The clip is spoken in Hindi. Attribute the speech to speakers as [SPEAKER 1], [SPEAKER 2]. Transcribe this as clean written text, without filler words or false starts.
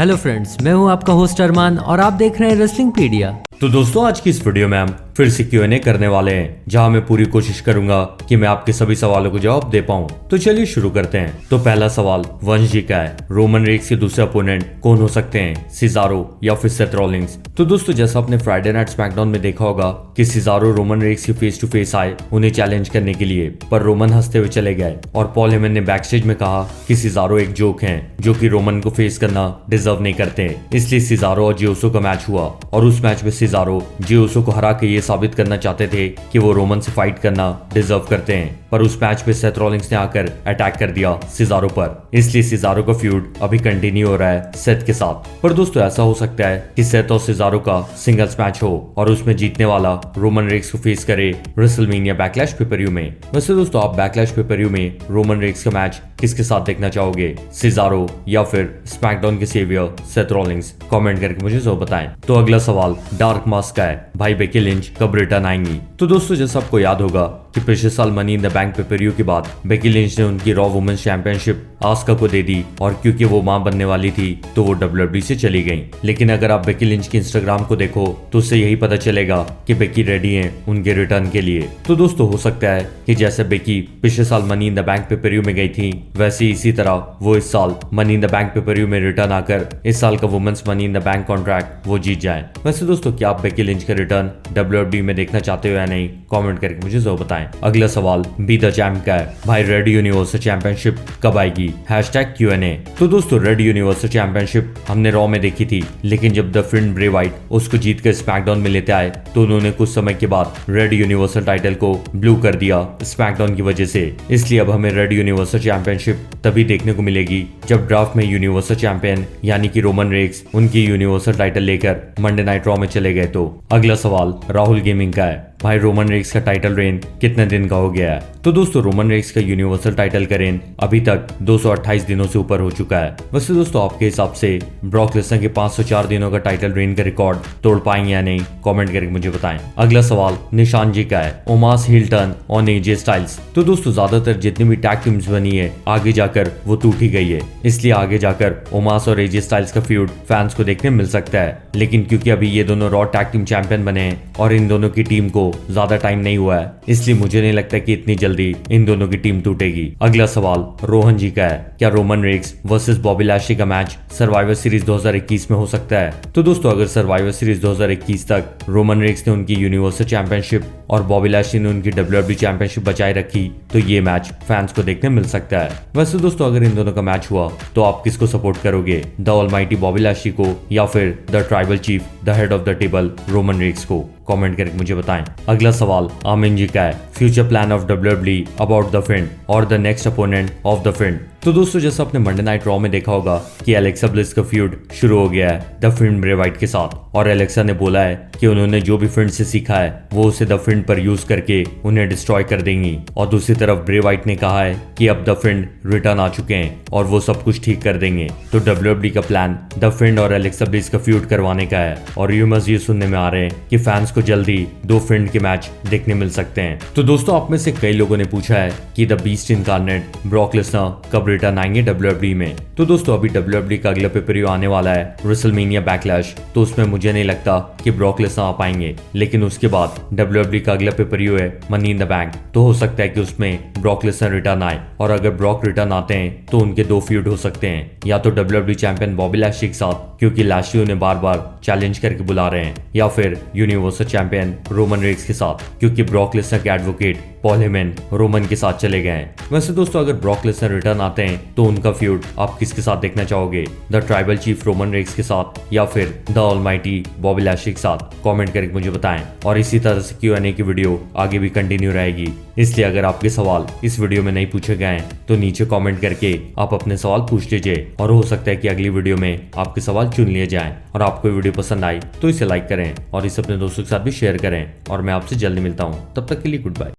[SPEAKER 1] हेलो फ्रेंड्स, मैं हूं आपका होस्ट अरमान और आप देख रहे हैं रेसलिंग पीडिया।
[SPEAKER 2] तो दोस्तों आज की इस वीडियो में हम फिर से Q&A करने वाले हैं, जहां मैं पूरी कोशिश करूंगा कि मैं आपके सभी सवालों को जवाब दे पाऊं। तो चलिए शुरू करते हैं। तो पहला सवाल वंश जी का है, रोमन रेक्स के दूसरे अपोनेंट कौन हो सकते हैं, सिजारो या फिर सेथ रॉलिंग्स। तो दोस्तों जैसा आपने फ्राइडे नाइट स्मैकडाउन में देखा होगा कि सिजारो रोमन रेक्स के फेस टू फेस आए उन्हें चैलेंज करने के लिए, पर रोमन हंसते हुए चले गए और पॉल हेमन ने बैकस्टेज में कहा कि सिजारो एक जोक है जो कि रोमन को फेस करना डिजर्व नहीं करते। इसलिए सिजारो और जियोसो का मैच हुआ और उस मैच में सिजारो जियोसो को हरा के ये साबित करना चाहते थे कि वो रोमन से फाइट करना डिजर्व करते हैं, पर उस मैच पे सेथ रॉलिंग्स ने आकर अटैक कर दिया सिजारो पर। इसलिए सिजारो का फ्यूड अभी कंटिन्यू हो रहा है सेथ के साथ। पर दोस्तों ऐसा हो सकता है कि सेथ और सिजारो का सिंगल्स मैच हो और उसमें जीतने वाला रोमन रेक्स को फेस करे रेसलमेनिया बैकलैश पेपर-व्यू में। वैसे दोस्तों आप बैकलैश पेपर-व्यू में रोमन रेक्स का मैच किसके साथ देखना चाहोगे, सिजारो या फिर स्मैकडाउन के सेवियर सेथ रॉलिंग्स? कमेंट करके मुझे जरूर बताएं। तो अगला सवाल डार्क मास्क का है, भाई बेकी लिंच कब रिटर्न आएंगी? तो दोस्तों जैसा आपको याद होगा कि पिछले साल money in the bank paper-view के बाद बेकी लिंच ने उनकी रॉ वुमेन्स चैंपियनशिप आस्का को दे दी और क्योंकि वो मां बनने वाली थी तो वो WWE से चली गई। लेकिन अगर आप बेकी लिंच के इंस्टाग्राम को देखो तो उससे यही पता चलेगा कि बेकी रेडी हैं उनके रिटर्न के लिए। तो दोस्तों हो सकता है कि जैसे बेकी पिछले साल money in the bank pay per view में गई थी, वैसे इसी तरह वो इस साल money in the bank pay per view में रिटर्न आकर इस साल का women's money in the bank contract वो जीत जाए। वैसे दोस्तों क्या आप बेकी लिंच का रिटर्न WWE में देखना चाहते हो या नहीं? कमेंट करके मुझे जरूर बताएं। अगला सवाल बी द चैंप का है, भाई रेड यूनिवर्सल चैंपियनशिप कब आएगी? #Q&A। तो दोस्तों रेड यूनिवर्सल चैंपियनशिप हमने रॉ में देखी थी, लेकिन जब द फिन ब्रे वाइट उसको जीत कर स्मैकडाउन में लेते आए तो उन्होंने कुछ समय के बाद रेड यूनिवर्सल टाइटल को ब्लू कर दिया स्मैकडाउन की वजह से। इसलिए अब हमें रेड यूनिवर्सल चैंपियनशिप तभी देखने को मिलेगी जब ड्राफ्ट में यूनिवर्सल चैंपियन यानी कि रोमन रेक्स उनकी यूनिवर्सल टाइटल लेकर मंडे नाइट रॉ में चले गए। तो अगला सवाल राहुल गेमिंग का है, भाई रोमन रेक्स का टाइटल रेन कितने दिन का हो गया है? तो दोस्तों रोमन रेक्स का यूनिवर्सल टाइटल का रेन अभी तक 228 दिनों से ऊपर हो चुका है। वैसे दोस्तों आपके हिसाब से ब्रॉक लेसनर के 504 दिनों का टाइटल रेन का रिकॉर्ड तोड़ पाएंगे या नहीं? कमेंट करके मुझे बताएं। अगला सवाल निशान जी का है, ओमास हिल्टन और एजे स्टाइल्स। तो दोस्तों ज्यादातर जितनी भी टैग टीम्स बनी है आगे जाकर वो टूट ही गई है, इसलिए आगे जाकर ओमास और एजे स्टाइल्स का फ्यूड फैंस को देखने मिल सकता है। लेकिन क्योंकि अभी ये दोनों रॉ टैग टीम चैंपियन बने हैं और इन दोनों की टीम को ज्यादा टाइम नहीं हुआ है, इसलिए मुझे नहीं लगता कि इतनी जल्दी इन दोनों की टीम टूटेगी। अगला सवाल रोहन जी का है, क्या Roman Reigns versus Bobby Lashley का मैच सर्वाइवर सीरीज 2021 में हो सकता है? तो दोस्तों अगर सर्वाइवर सीरीज 2021 तक रोमन रेक्स ने उनकी यूनिवर्सल चैंपियनशिप और बॉबी लैशली ने उनकी WWE चैंपियनशिप बचाए रखी तो ये मैच फैंस को देखने मिल सकता है। वैसे दोस्तों अगर इन दोनों का मैच हुआ तो आप किसको सपोर्ट करोगे, द ऑलमाइटी बॉबी लैशली को या फिर the tribal chief the head of the table Roman Reigns को? कमेंट करके मुझे बताएं। अगला सवाल आमिन जी का है, future plan of WWE about the Finn और the next opponent of the Finn. तो दोस्तों जैसा आपने मंडे नाइट रॉ में देखा होगा कि एलेक्सा ब्लिस का फ्यूड शुरू हो गया है द फिन ब्रे वाइट के साथ और एलेक्सा ने बोला है कि उन्होंने जो भी फिन से सीखा है वो उसे द फिन पर यूज करके उन्हें डिस्ट्रॉय कर देंगी। और दूसरी तरफ ब्रे वाइट ने कहा है कि अब द फिन रिटर्न आ चुके हैं और वो सब कुछ ठीक कर देंगे। तो WWE का प्लान द फिन और एलेक्सा ब्लिस का फ्यूड करवाने का है और र्यूमर्स ये सुनने में आ रहे हैं कि फैंस को जल्दी दो फिन के मैच देखने मिल सकते हैं। तो दोस्तों आप में से कई लोगों ने पूछा है कि the beast incarnate Brock Lesnar कब रिटर्न आएंगे WWE में? तो दोस्तों अभी WWE का अगला पेपर-व्यू आने वाला है रेसलमेनिया बैकलैश, तो उसमें मुझे नहीं लगता कि ब्रॉक लेसनर आ पाएंगे। लेकिन उसके बाद WWE का अगला पेपर-व्यू है मनी इन द बैंक, तो हो सकता है कि उसमें ब्रॉक लेसनर रिटर्न आए और अगर ब्रॉक रिटर्न आते हैं तो उनके दो फ्यूड हो सकते हैं, या तो WWE चैंपियन बॉबी लैशली के साथ क्योंकि लैशली उन्हें बार बार चैलेंज करके बुला रहे हैं, या फिर यूनिवर्सल चैंपियन रोमन रेक्स के साथ क्योंकि ब्रॉक लेसनर के एडवोकेट पॉल हेमन रोमन के साथ चले गए हैं। वैसे दोस्तों अगर ब्रॉक लेसनर रिटर्न आते हैं तो उनका फ्यूड आप किसके साथ देखना चाहोगे, the tribal chief Roman Reigns के साथ या फिर द ऑलमाइटी बॉबी लैशली के साथ? कमेंट करके मुझे बताएं। और इसी तरह से Q&A की वीडियो आगे भी कंटिन्यू रहेगी, इसलिए अगर आपके सवाल इस वीडियो में नहीं पूछे गए हैं तो नीचे कमेंट करके आप अपने सवाल पूछ लीजिए और हो सकता है कि अगली वीडियो में आपके सवाल चुन लिए जाएं। और आपको वीडियो पसंद आई तो इसे लाइक करें और इसे अपने दोस्तों के साथ भी शेयर करें और मैं आपसे जल्दी मिलता हूँ। तब तक के लिए गुड बाय।